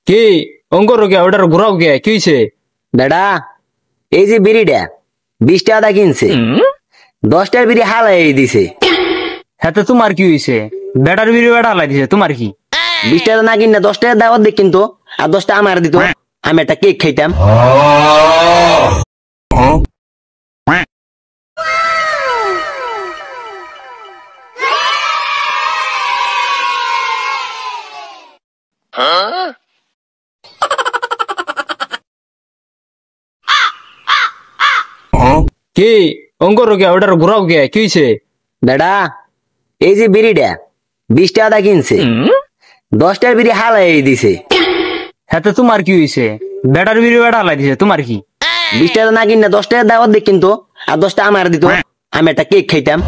কি অঙ্কর কে ওটার ঘুরাও কে কি হইছে? বেটা এই যে বিড়িটা 20 টাকা দা কিনছে, 10 টাকার বিড়ি হালাই দিছে। হাতে তোমার কি হইছে? বেটার বিড়ি বেটা হালাই দিছে, তোমার কি? 20 টাকা না কিনে 10 টাকা দাওয়াত দিক কিন্তু, আর 10 টাকা আমার দিত, আমি একটা কেক খাইতাম। কি অঙ্কর কে ওটার ঘুরাও কে কি হইছে? বেটা এই যে বিড়িটা 20 টাকা দা কিনছে, 10 টাকার বিড়ি হালাই দিছে। হাতে তোমার কি হইছে? বেটার বিড়ি বেটা হালাই দিছে, তোমার কি? 20 টাকা না কিনে 10 টাকা দাওয়াত দিক কিন্তু, আর 10 টাকা আমার দিত, আমি একটা কেক খাইতাম।